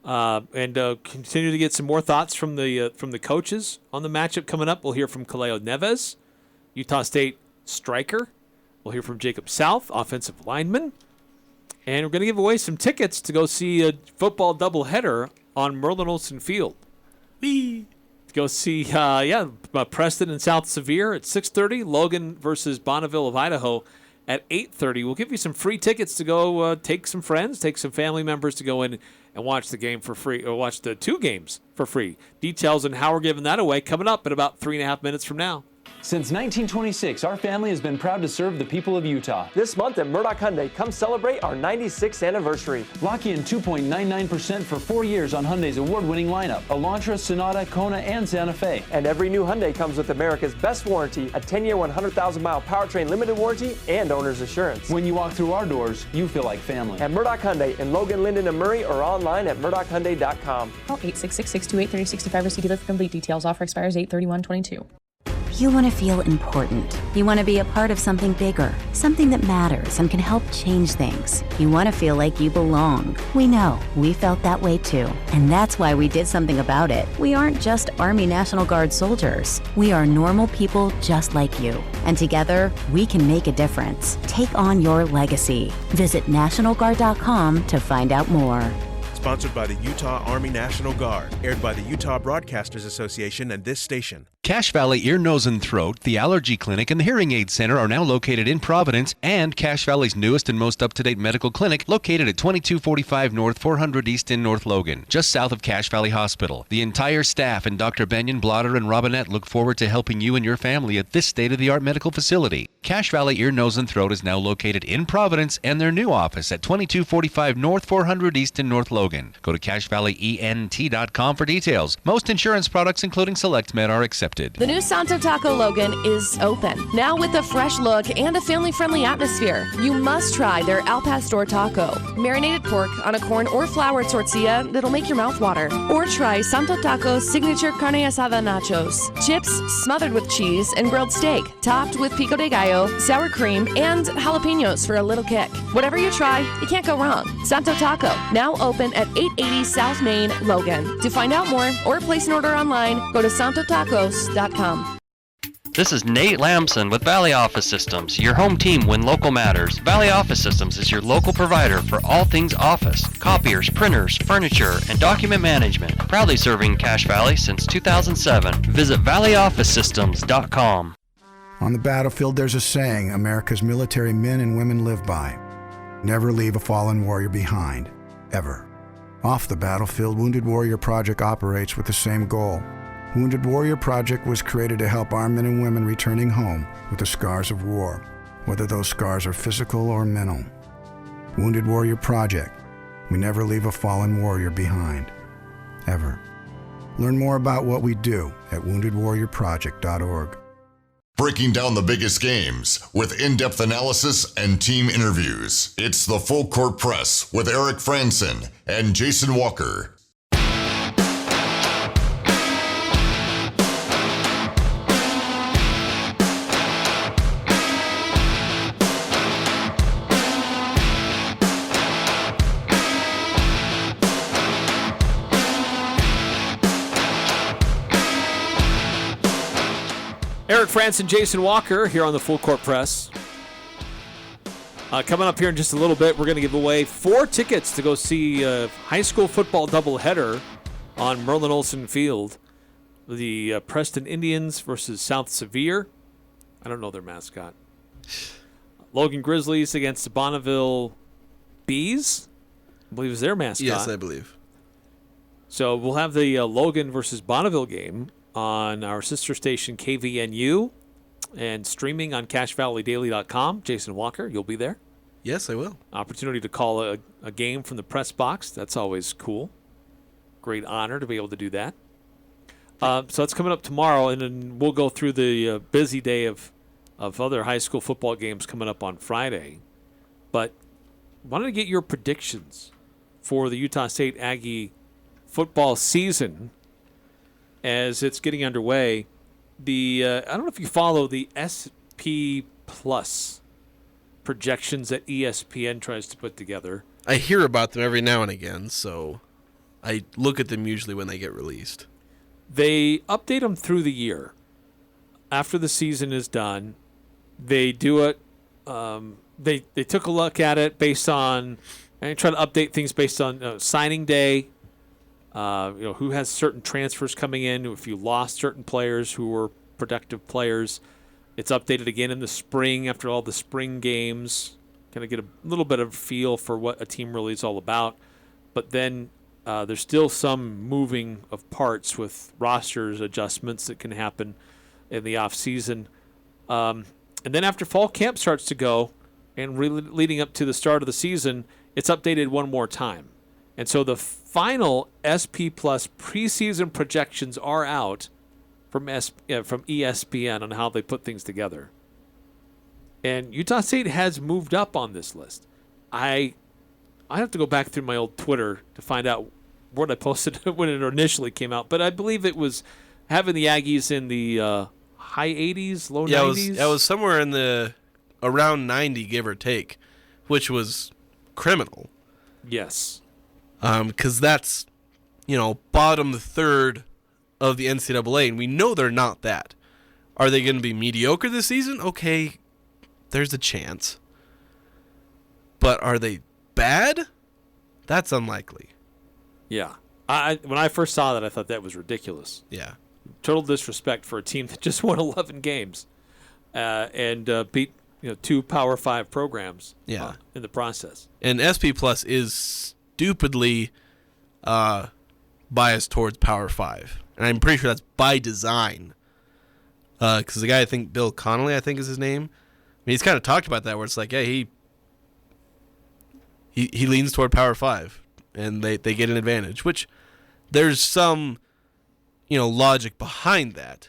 Speaker 5: And continue to get some more thoughts from the coaches on the matchup coming up. We'll hear from Kaleo Neves, Utah State striker. We'll hear from Jacob South, offensive lineman. And we're going to give away some tickets to go see a football doubleheader on Merlin Olsen Field. Whee! To go see, Preston and South Sevier at 6:30. Logan versus Bonneville of Idaho at 8:30. We'll give you some free tickets to go take some friends, take some family members to go in and watch the game for free, or watch the 2 games for free. Details on how we're giving that away coming up in about 3.5 minutes from now.
Speaker 15: Since 1926, our family has been proud to serve the people of Utah.
Speaker 16: This month at Murdoch Hyundai, come celebrate our 96th anniversary.
Speaker 15: Lock in 2.99% for 4 years on Hyundai's award-winning lineup: Elantra, Sonata, Kona, and Santa Fe.
Speaker 16: And every new Hyundai comes with America's best warranty, a 10-year, 100,000-mile powertrain limited warranty, and owner's assurance.
Speaker 15: When you walk through our doors, you feel like family.
Speaker 16: At Murdoch Hyundai in Logan, Linden, and Murray, or online at murdochhyundai.com.
Speaker 17: Call 866-628-3065 or see dealer for complete details. Offer expires 8/31/22.
Speaker 18: You want to feel important. You want to be a part of something bigger, something that matters and can help change things. You want to feel like you belong. We know. We felt that way too. And that's why we did something about it. We aren't just Army National Guard soldiers. We are normal people just like you. And together, we can make a difference. Take on your legacy. Visit NationalGuard.com to find out more.
Speaker 19: Sponsored by the Utah Army National Guard. Aired by the Utah Broadcasters Association and this station.
Speaker 20: Cache Valley Ear, Nose, and Throat, the Allergy Clinic, and the Hearing Aid Center are now located in Providence, and Cache Valley's newest and most up-to-date medical clinic located at 2245 North 400 East in North Logan, just south of Cache Valley Hospital. The entire staff and Dr. Benyon, Blotter, and Robinette look forward to helping you and your family at this state-of-the-art medical facility. Cache Valley Ear, Nose, and Throat is now located in Providence and their new office at 2245 North 400 East in North Logan. Go to CacheValleyENT.com for details. Most insurance products, including SelectMed, are accepted.
Speaker 21: The new Santo Taco Logan is open, now with a fresh look and a family-friendly atmosphere. You must try their Al Pastor Taco, marinated pork on a corn or flour tortilla that'll make your mouth water. Or try Santo Taco's signature carne asada nachos, chips smothered with cheese and grilled steak, topped with pico de gallo, sour cream, and jalapenos for a little kick. Whatever you try, you can't go wrong. Santo Taco, now open at 880 South Main, Logan. To find out more or place an order online, go to santotacos.com.
Speaker 22: This is Nate Lamson with Valley Office Systems, your home team when local matters. Valley Office Systems is your local provider for all things office, copiers, printers, furniture, and document management. Proudly serving Cache Valley since 2007. Visit valleyofficesystems.com.
Speaker 23: On the battlefield, there's a saying America's military men and women live by. Never leave a fallen warrior behind, ever. Off the battlefield, Wounded Warrior Project operates with the same goal. Wounded Warrior Project was created to help our men and women returning home with the scars of war, whether those scars are physical or mental. Wounded Warrior Project. We never leave a fallen warrior behind, ever. Learn more about what we do at woundedwarriorproject.org.
Speaker 1: breaking down the biggest games with in-depth analysis and team interviews. It's the Full Court Press with Eric Franson and Jason Walker.
Speaker 5: Eric Franson, Jason Walker here on the Full Court Press. Coming up here in just a little bit, we're going to give away 4 tickets to go see a high school football doubleheader on Merlin Olsen Field. The Preston Indians versus South Sevier. I don't know their mascot. Logan Grizzlies against the Bonneville Bees. I believe is their mascot.
Speaker 6: Yes, I believe.
Speaker 5: So we'll have the Logan versus Bonneville game on our sister station KVNU and streaming on CashValleyDaily.com. Jason Walker, you'll be there.
Speaker 6: Yes, I will.
Speaker 5: Opportunity to call a game from the press box. That's always cool. Great honor to be able to do that. So that's coming up tomorrow, and then we'll go through the busy day of other high school football games coming up on Friday. But wanted to get your predictions for the Utah State Aggie football season as it's getting underway. I don't know if you follow the SP Plus projections that ESPN tries to put together.
Speaker 6: I hear about them every now and again, so I look at them usually when they get released.
Speaker 5: They update them through the year. After the season is done, they do it. They took a look at it based on, and try to update things based on signing day. Who has certain transfers coming in, if you lost certain players who were productive players. It's updated again in the spring after all the spring games. Kind of get a little bit of feel for what a team really is all about. But then there's still some moving of parts with rosters adjustments that can happen in the off season. And then after fall camp starts to go and really leading up to the start of the season, it's updated one more time. And so the final SP Plus preseason projections are out from ESPN on how they put things together. And Utah State has moved up on this list. I have to go back through my old Twitter to find out what I posted when it initially came out. But I believe it was having the Aggies in the high 80s, low 90s.
Speaker 6: Yeah, it was somewhere in the around 90, give or take, which was criminal.
Speaker 5: Yes.
Speaker 6: Because that's, bottom third of the NCAA, and we know they're not that. Are they going to be mediocre this season? Okay, there's a chance. But are they bad? That's unlikely.
Speaker 5: Yeah. When I first saw that, I thought that was ridiculous.
Speaker 6: Yeah.
Speaker 5: Total disrespect for a team that just won 11 games and beat 2 Power 5 programs in the process.
Speaker 6: And SP Plus is stupidly biased towards Power 5. And I'm pretty sure that's by design. Because the guy, Bill Connolly, I think is his name. I mean, he's kind of talked about that where it's like, yeah, he leans toward Power 5. And they get an advantage. Which there's some, logic behind that.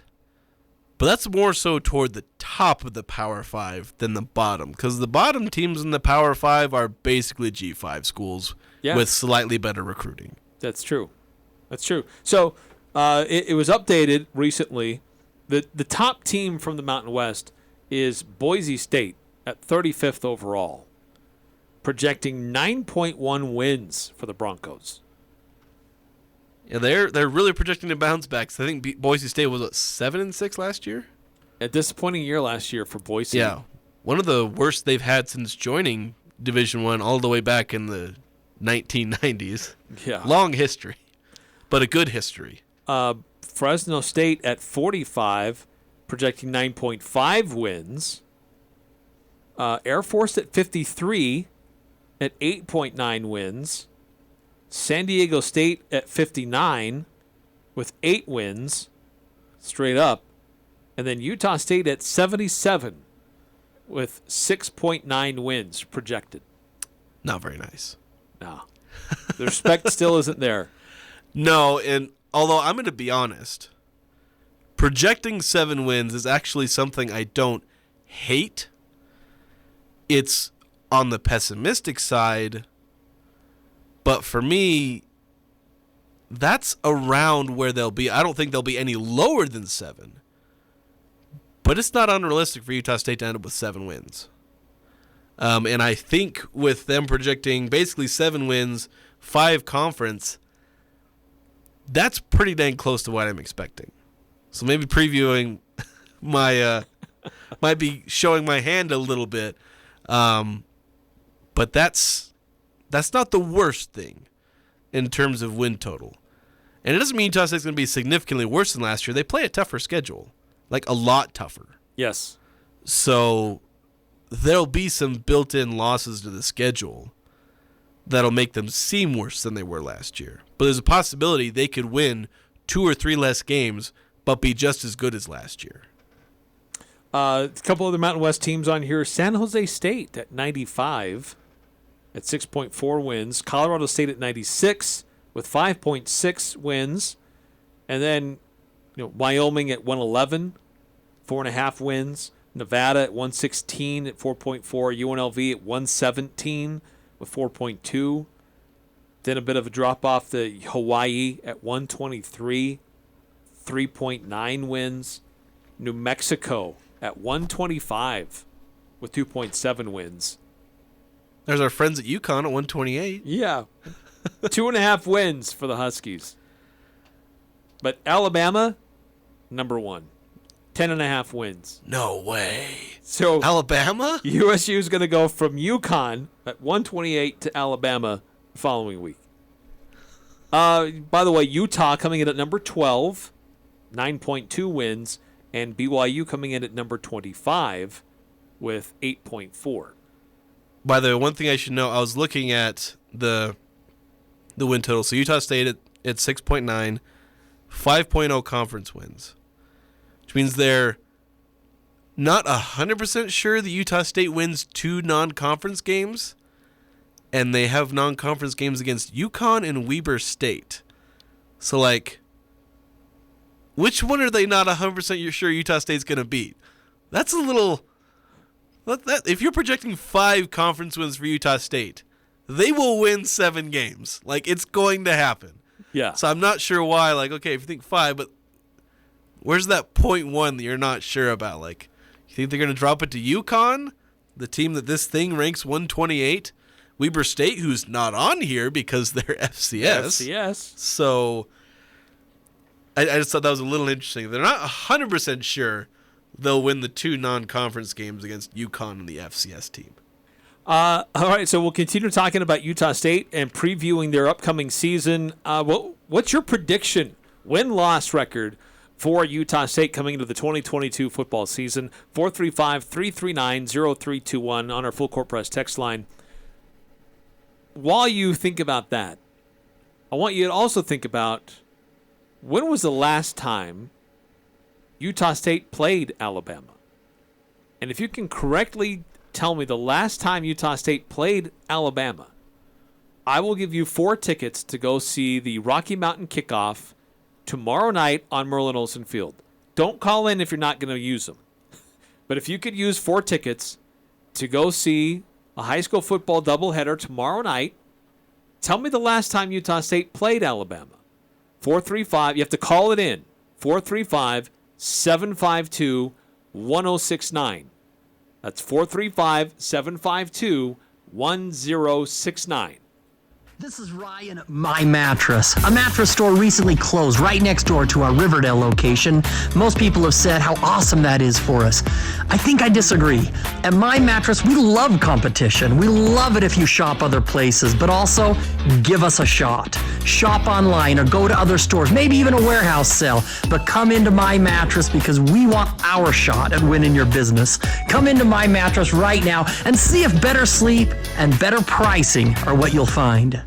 Speaker 6: But that's more so toward the top of the Power 5 than the bottom. Because the bottom teams in the Power 5 are basically G5 schools with slightly better recruiting.
Speaker 5: That's true. So it was updated recently. The top team from the Mountain West is Boise State at 35th overall, projecting 9.1 wins for the Broncos.
Speaker 6: Yeah, they're really projecting to bounce back. So I think Boise State was 7-6 last year.
Speaker 5: A disappointing year last year for Boise.
Speaker 6: Yeah, one of the worst they've had since joining Division I, all the way back in the 1990s.
Speaker 5: Yeah,
Speaker 6: long history, but a good history.
Speaker 5: Fresno State at 45, projecting 9.5 wins. Air Force at 53 at 8.9 wins. San Diego State at 59 with 8 wins straight up. And then Utah State at 77 with 6.9 wins projected.
Speaker 6: Not very nice.
Speaker 5: No. The respect still isn't there.
Speaker 6: No, and although I'm going to be honest, projecting 7 wins is actually something I don't hate. It's on the pessimistic side, but for me, that's around where they'll be. I don't think they'll be any lower than 7, but it's not unrealistic for Utah State to end up with 7 wins. And I think with them projecting basically 7 wins, 5 conference, that's pretty dang close to what I'm expecting. So maybe previewing my might be showing my hand a little bit, but that's not the worst thing in terms of win total. And it doesn't mean Utah State's going to be significantly worse than last year. They play a tougher schedule, like a lot tougher.
Speaker 5: Yes.
Speaker 6: So there'll be some built-in losses to the schedule that'll make them seem worse than they were last year. But there's a possibility they could win 2 or 3 less games but be just as good as last year.
Speaker 5: A couple of the Mountain West teams on here. San Jose State at 95 at 6.4 wins. Colorado State at 96 with 5.6 wins. And then Wyoming at 111, 4.5 wins. Nevada at 116 at 4.4. UNLV at 117 with 4.2. Then a bit of a drop-off to Hawaii at 123, 3.9 wins. New Mexico at 125 with 2.7 wins.
Speaker 6: There's our friends at UConn at 128.
Speaker 5: Yeah. 2.5 wins for the Huskies. But Alabama, number 1. 10.5 wins.
Speaker 6: No way.
Speaker 5: So
Speaker 6: Alabama?
Speaker 5: USU is going to go from UConn at 128 to Alabama the following week. By the way, Utah coming in at number 12, 9.2 wins, and BYU coming in at number 25 with 8.4.
Speaker 6: By the way, one thing I should know, I was looking at the win total. So Utah State at 6.9, 5.0 conference wins, which means they're not 100% sure that Utah State wins 2 non-conference games, and they have non-conference games against UConn and Weber State. So, which one are they not 100% sure Utah State's going to beat? That's a little... if you're projecting 5 conference wins for Utah State, they will win 7 games. It's going to happen.
Speaker 5: Yeah.
Speaker 6: So I'm not sure why. Okay, if you think 5, but where's that 0.1 that you're not sure about? You think they're going to drop it to UConn, the team that this thing ranks 128? Weber State, who's not on here because they're FCS.
Speaker 5: FCS.
Speaker 6: So I just thought that was a little interesting. They're not 100% sure they'll win the 2 non-conference games against UConn and the FCS team.
Speaker 5: All right, so we'll continue talking about Utah State and previewing their upcoming season. What's your prediction, win-loss record for Utah State coming into the 2022 football season? 435-339-0321 on our Full Court Press text line. While you think about that, I want you to also think about, when was the last time Utah State played Alabama? And if you can correctly tell me the last time Utah State played Alabama, I will give you 4 tickets to go see the Rocky Mountain Kickoff tomorrow night on Merlin Olsen Field. Don't call in if you're not going to use them. But if you could use 4 tickets to go see a high school football doubleheader tomorrow night, tell me the last time Utah State played Alabama. 435, you have to call it in. 435-752-1069. That's 435-752-1069.
Speaker 2: This is Ryan at My Mattress. A mattress store recently closed right next door to our Riverdale location. Most people have said how awesome that is for us. I think I disagree. At My Mattress, we love competition. We love it if you shop other places, but also give us a shot. Shop online or go to other stores, maybe even a warehouse sale, but come into My Mattress because we want our shot at winning your business. Come into My Mattress right now and see if better sleep and better pricing are what you'll find.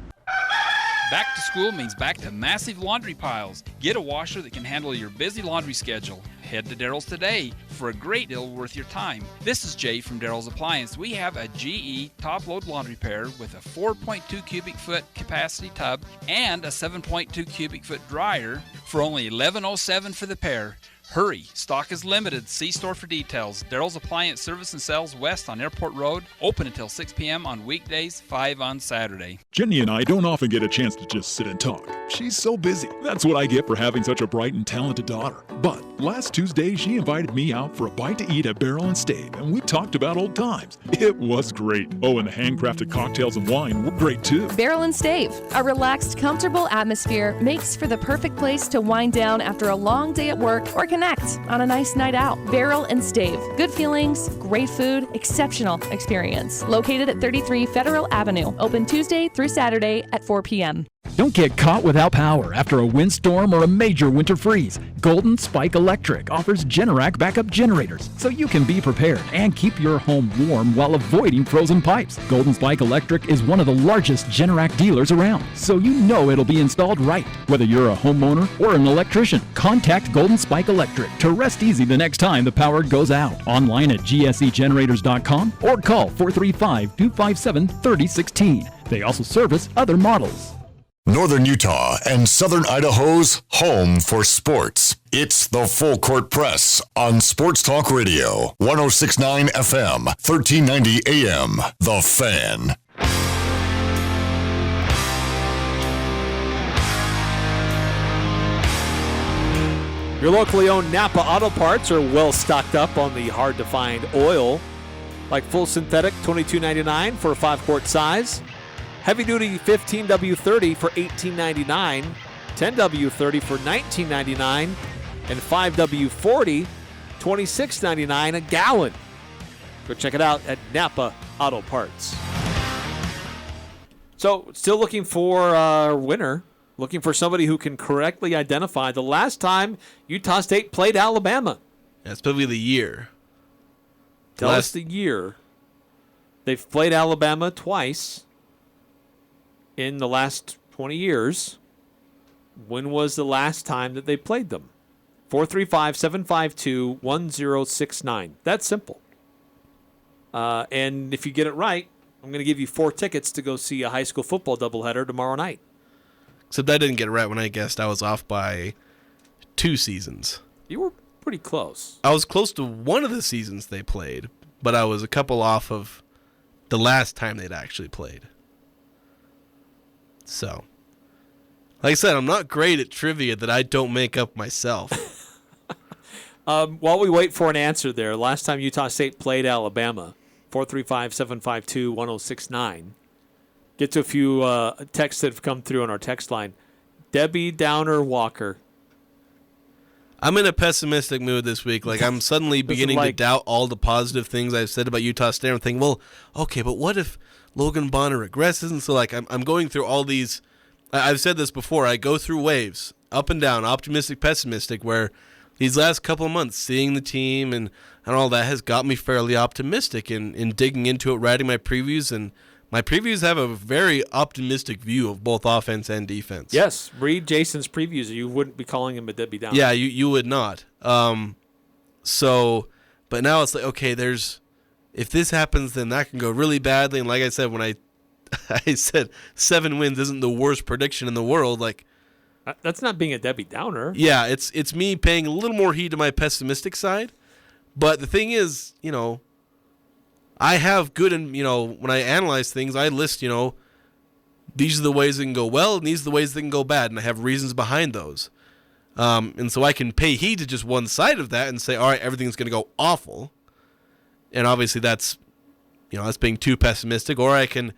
Speaker 3: Back to school means back to massive laundry piles. Get a washer that can handle your busy laundry schedule. Head to Daryl's today for a great deal worth your time. This is Jay from Daryl's Appliance. We have a GE top-load laundry pair with a 4.2 cubic foot capacity tub and a 7.2 cubic foot dryer for only $11.07 for the pair. Hurry, stock is limited. See store for details. Daryl's Appliance Service and Sales West on Airport Road, open until 6 p.m. on weekdays, 5 on Saturday.
Speaker 7: Jenny and I don't often get a chance to just sit and talk. She's so busy. That's what I get for having such a bright and talented daughter. But last Tuesday, she invited me out for a bite to eat at Barrel and Stave, and we talked about old times. It was great. Oh, and the handcrafted cocktails and wine were great too.
Speaker 21: Barrel and Stave, a relaxed, comfortable atmosphere makes for the perfect place to wind down after a long day at work or connect on a nice night out. Barrel and Stave, good feelings, great food, exceptional experience. Located at 33 Federal Avenue, open Tuesday through Saturday at 4 p.m.
Speaker 8: Don't get caught without power after a windstorm or a major winter freeze. Golden Spike Electric offers Generac backup generators so you can be prepared and keep your home warm while avoiding frozen pipes. Golden Spike Electric is one of the largest Generac dealers around, so you know it'll be installed right. Whether you're a homeowner or an electrician, contact Golden Spike Electric to rest easy the next time the power goes out. Online at gsegenerators.com or call 435-257-3016. They also service other models.
Speaker 1: Northern Utah and Southern Idaho's home for sports. It's the Full Court Press on Sports Talk Radio, 106.9 FM, 1390 AM. The Fan.
Speaker 5: Your locally owned Napa Auto Parts are well stocked up on the hard-to-find oil, like full synthetic $22.99 for a 5-quart size. Heavy-duty 15W30 for $18.99, 10W30 for $19.99, and 5W40, $26.99 a gallon. Go check it out at Napa Auto Parts. So, still looking for a winner, looking for somebody who can correctly identify the last time Utah State played Alabama.
Speaker 6: That's probably the year.
Speaker 5: Tell us the year. They've played Alabama twice in the last 20 years. When was the last time that they played them? 435-752-1069. That's simple. And if you get it right, I'm going to give you 4 tickets to go see a high school football doubleheader tomorrow night.
Speaker 6: Except I didn't get it right when I guessed. I was off by 2 seasons.
Speaker 5: You were pretty close.
Speaker 6: I was close to one of the seasons they played, but I was a couple off of the last time they'd actually played. So, like I said, I'm not great at trivia that I don't make up myself.
Speaker 5: While we wait for an answer there, last time Utah State played Alabama, 435-752-1069. Get to a few texts that have come through on our text line. Debbie Downer Walker.
Speaker 6: I'm in a pessimistic mood this week. Like, I'm suddenly beginning to doubt all the positive things I've said about Utah State. I'm thinking, well, okay, but what if Logan Bonner regresses? And so, like, I'm going through all these. I've said this before. I go through waves, up and down, optimistic, pessimistic, where these last couple of months, seeing the team and all that has got me fairly optimistic in digging into it, writing my previews. And my previews have a very optimistic view of both offense and defense.
Speaker 5: Yes, read Jason's previews. You wouldn't be calling him a Debbie Downer.
Speaker 6: Yeah, you would not. So, but now it's like, okay, if this happens, then that can go really badly. And like I said, when I said 7 wins isn't the worst prediction in the world, like,
Speaker 5: that's not being a Debbie Downer.
Speaker 6: Yeah, it's me paying a little more heed to my pessimistic side. But the thing is, I have good, and when I analyze things, I list, these are the ways it can go well, and these are the ways that can go bad, and I have reasons behind those. And so I can pay heed to just one side of that and say, all right, everything's going to go awful. And obviously that's being too pessimistic, or I can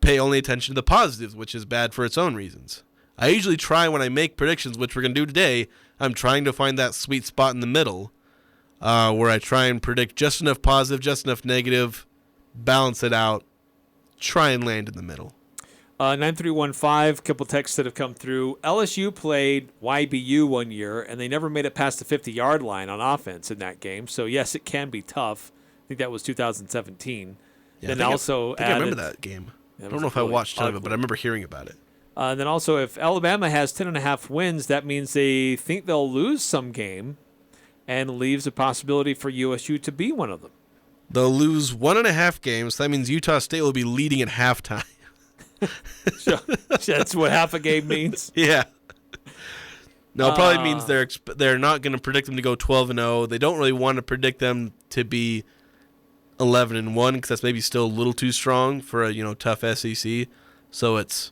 Speaker 6: pay only attention to the positives, which is bad for its own reasons. I usually try, when I make predictions, which we're going to do today, I'm trying to find that sweet spot in the middle, where I try and predict just enough positive, just enough negative, balance it out, try and land in the middle.
Speaker 5: 9315, couple texts that have come through. LSU played YBU one year, and they never made it past the 50-yard line on offense in that game. So, yes, it can be tough. I think that was 2017.
Speaker 6: Yeah, I remember that game. I don't know if I watched any of it, but I remember hearing about it.
Speaker 5: Then also, if Alabama has 10.5 wins, that means they think they'll lose some game and leaves a possibility for USU to be one of them.
Speaker 6: They'll lose 1.5 games. That means Utah State will be leading at halftime.
Speaker 5: So that's what half a game means?
Speaker 6: Yeah. No, it probably means they're not going to predict them to go 12-0. They don't really want to predict them to be 11-1 because that's maybe still a little too strong for a tough SEC. So it's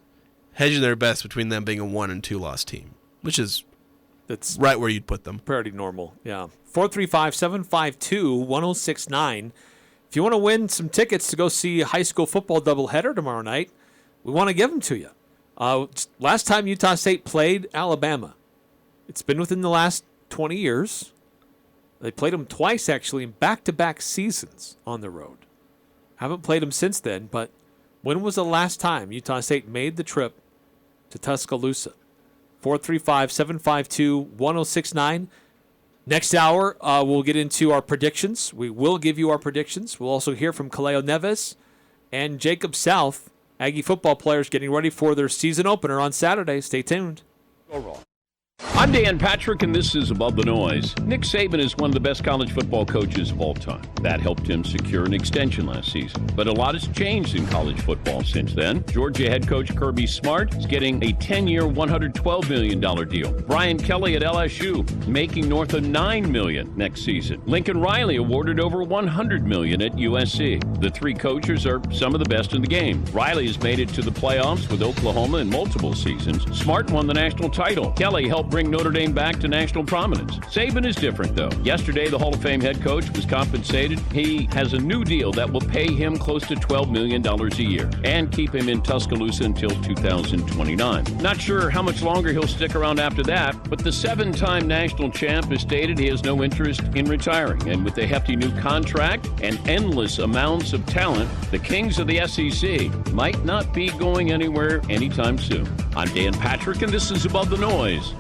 Speaker 6: hedging their bets between them being a 1-2 loss team, which is that's right where you'd put them.
Speaker 5: Pretty normal, yeah. 435-752-1069. If you want to win some tickets to go see a high school football doubleheader tomorrow night, we want to give them to you. Last time Utah State played Alabama, it's been within the last 20 years. They played them twice, actually, in back-to-back seasons on the road. Haven't played them since then, but when was the last time Utah State made the trip to Tuscaloosa? 435-752-1069. Next hour, we'll get into our predictions. We will give you our predictions. We'll also hear from Kaleo Neves and Jacob South, Aggie football players getting ready for their season opener on Saturday. Stay tuned.
Speaker 9: I'm Dan Patrick, and this is Above the Noise. Nick Saban is one of the best college football coaches of all time. That helped him secure an extension last season. But a lot has changed in college football since then. Georgia head coach Kirby Smart is getting a 10-year, $112 million deal. Brian Kelly at LSU making north of $9 million next season. Lincoln Riley awarded over $100 million at USC. The three coaches are some of the best in the game. Riley has made it to the playoffs with Oklahoma in multiple seasons. Smart won the national title. Kelly helped bring Notre Dame back to national prominence. Saban is different, though. Yesterday, the Hall of Fame head coach was compensated. He has a new deal that will pay him close to $12 million a year and keep him in Tuscaloosa until 2029. Not sure how much longer he'll stick around after that, but the seven-time national champ has stated he has no interest in retiring. And with a hefty new contract and endless amounts of talent, the Kings of the SEC might not be going anywhere anytime soon. I'm Dan Patrick, and this is Above the Noise.